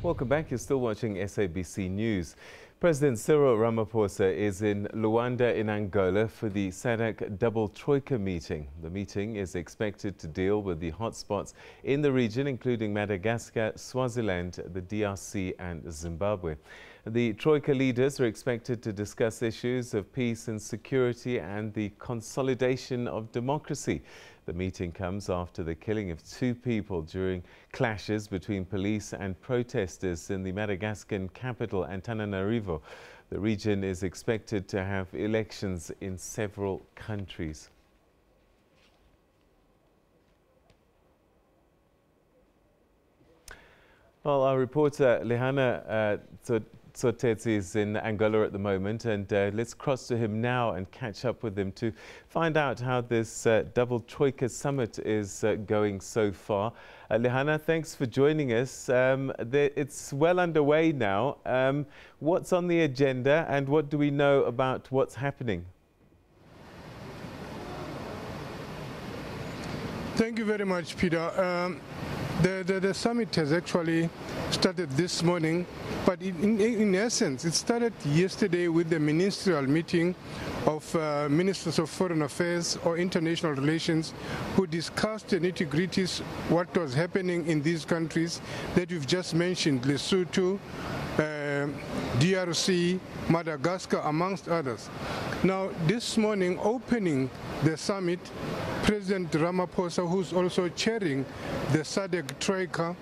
Welcome back. You're still watching SABC News. President Cyril Ramaphosa is in Luanda in Angola for the SADC Double Troika meeting. The meeting is expected to deal with the hotspots in the region, including Madagascar, Swaziland, the DRC and Zimbabwe. The Troika leaders are expected to discuss issues of peace and security and the consolidation of democracy. The meeting comes after the killing of 2 people during clashes between police and protesters in the Madagascan capital, Antananarivo. The region is expected to have elections in several countries. Well, our reporter Lehana Tsotetsi is in Angola at the moment, and let's cross to him now and catch up with him to find out how this Double Troika summit is going so far. Lehana, thanks for joining us. It's well underway now. What's on the agenda and what do we know about what's happening? Thank you very much, Peter. The summit has actually started this morning, but in essence, it started yesterday with the ministerial meeting of Ministers of Foreign Affairs or International Relations, who discussed the nitty-gritties, what was happening in these countries that you've just mentioned, Lesotho, DRC, Madagascar, amongst others. Now, this morning, opening the summit, President Ramaphosa, who's also chairing the SADC Troika,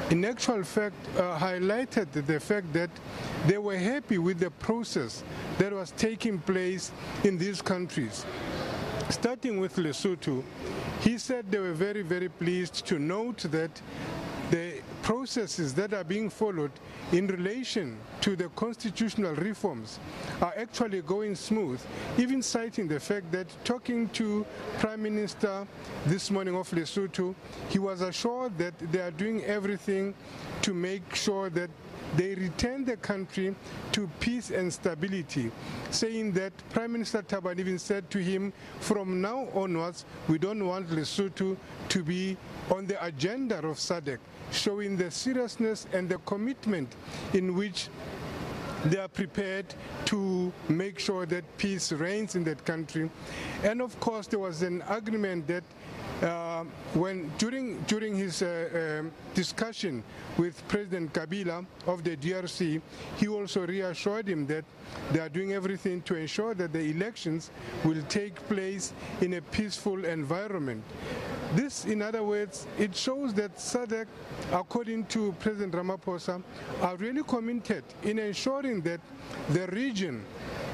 in actual fact highlighted the fact that they were happy with the process that was taking place in these countries. Starting with Lesotho, he said they were very, very pleased to note that the processes that are being followed in relation to the constitutional reforms are actually going smooth, even citing the fact that talking to Prime Minister this morning of Lesotho, he was assured that they are doing everything to make sure that they return the country to peace and stability, saying that Prime Minister Taban even said to him, from now onwards, we don't want Lesotho to be on the agenda of SADC, showing the seriousness and the commitment in which they are prepared to make sure that peace reigns in that country. And of course, there was an agreement that during his discussion with President Kabila of the DRC, he also reassured him that they are doing everything to ensure that the elections will take place in a peaceful environment. This, in other words, it shows that SADC, according to President Ramaphosa, are really committed in ensuring that the region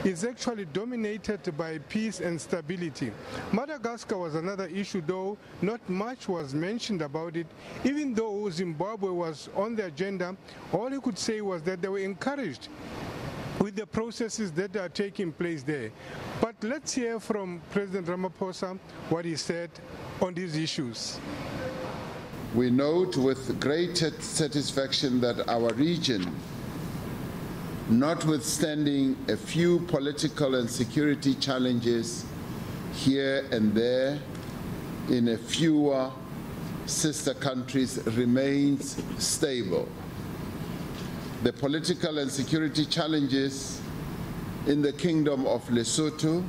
is actually dominated by peace and stability. Madagascar was another issue, though not much was mentioned about it. Even though Zimbabwe was on the agenda, all he could say was that they were encouraged with the processes that are taking place there. But let's hear from President Ramaphosa what he said on these issues. We note with great satisfaction that our region, notwithstanding a few political and security challenges here and there in a fewer sister countries, remains stable. The political and security challenges in the Kingdom of Lesotho,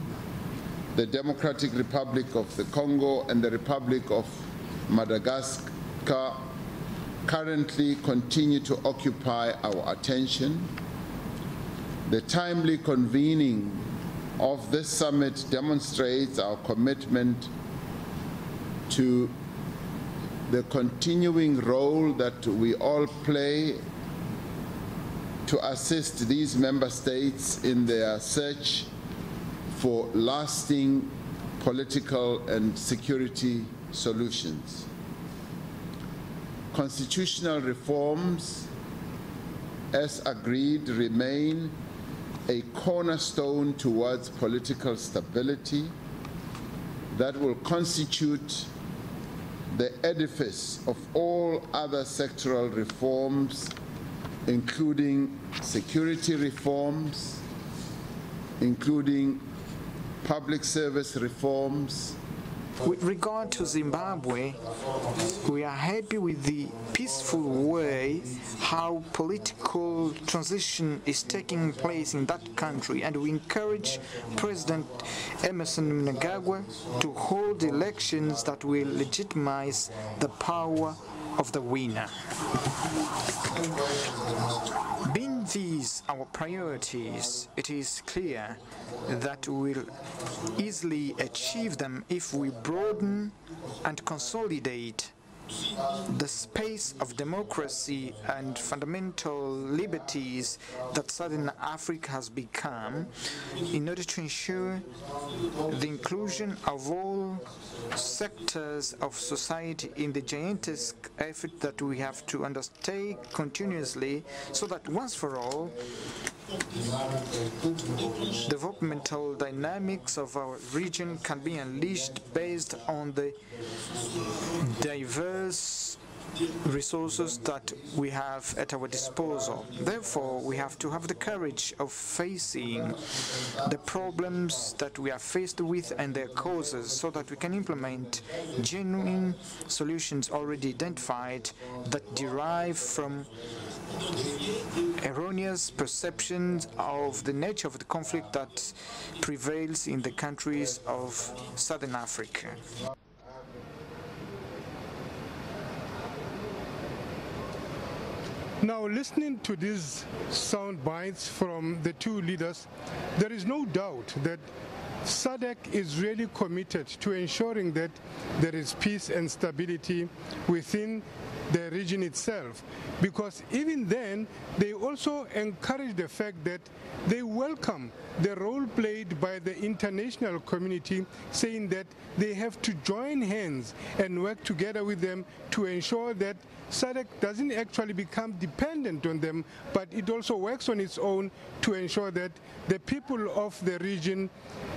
the Democratic Republic of the Congo, and the Republic of Madagascar currently continue to occupy our attention. The timely convening of this summit demonstrates our commitment to the continuing role that we all play to assist these member states in their search for lasting political and security solutions. Constitutional reforms, as agreed, remain a cornerstone towards political stability that will constitute the edifice of all other sectoral reforms, including security reforms, including public service reforms, With regard to Zimbabwe, we are happy with the peaceful way how political transition is taking place in that country, and we encourage President Emerson Mnangagwa to hold elections that will legitimize the power of the winner. Being these our priorities, it is clear that we will easily achieve them if we broaden and consolidate the space of democracy and fundamental liberties that Southern Africa has become, in order to ensure the inclusion of all sectors of society in the gigantic effort that we have to undertake continuously, so that once for all developmental dynamics of our region can be unleashed based on the diverse resources that we have at our disposal. Therefore, we have to have the courage of facing the problems that we are faced with and their causes, so that we can implement genuine solutions already identified that derive from erroneous perceptions of the nature of the conflict that prevails in the countries of Southern Africa. Now, listening to these sound bites from the two leaders, there is no doubt that SADC is really committed to ensuring that there is peace and stability within the region itself, because even then they also encourage the fact that they welcome the role played by the international community, saying that they have to join hands and work together with them to ensure that SADC doesn't actually become dependent on them, but it also works on its own to ensure that the people of the region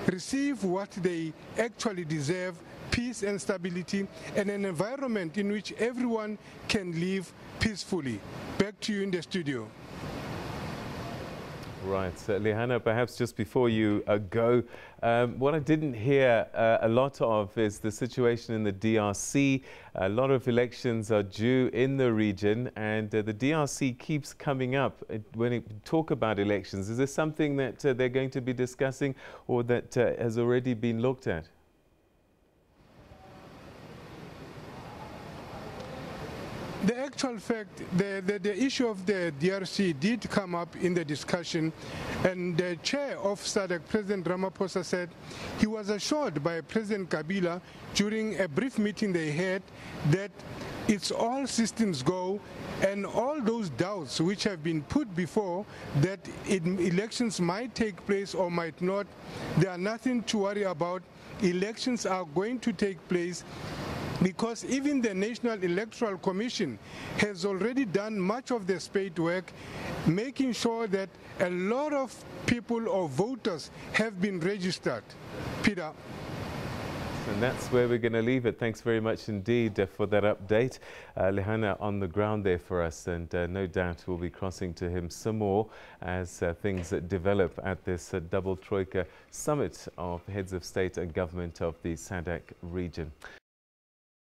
receive what they actually deserve: peace and stability, and an environment in which everyone can live peacefully. Back to you in the studio. Right, Lehana, perhaps just before you go, what I didn't hear a lot of is the situation in the DRC. A lot of elections are due in the region, and the DRC keeps coming up when you talk about elections. Is this something that they're going to be discussing, or that has already been looked at? The actual fact, the issue of the DRC did come up in the discussion, and the chair of SADC, President Ramaphosa, said he was assured by President Kabila during a brief meeting they had that it's all systems go, and all those doubts which have been put before that elections might take place or might not, there are nothing to worry about. Elections are going to take place, because even the National Electoral Commission has already done much of the spade work, making sure that a lot of people or voters have been registered. Peter. And that's where we're going to leave it. Thanks very much indeed for that update. Lehana on the ground there for us, and no doubt we'll be crossing to him some more as things develop at this Double Troika summit of heads of state and government of the SADC region.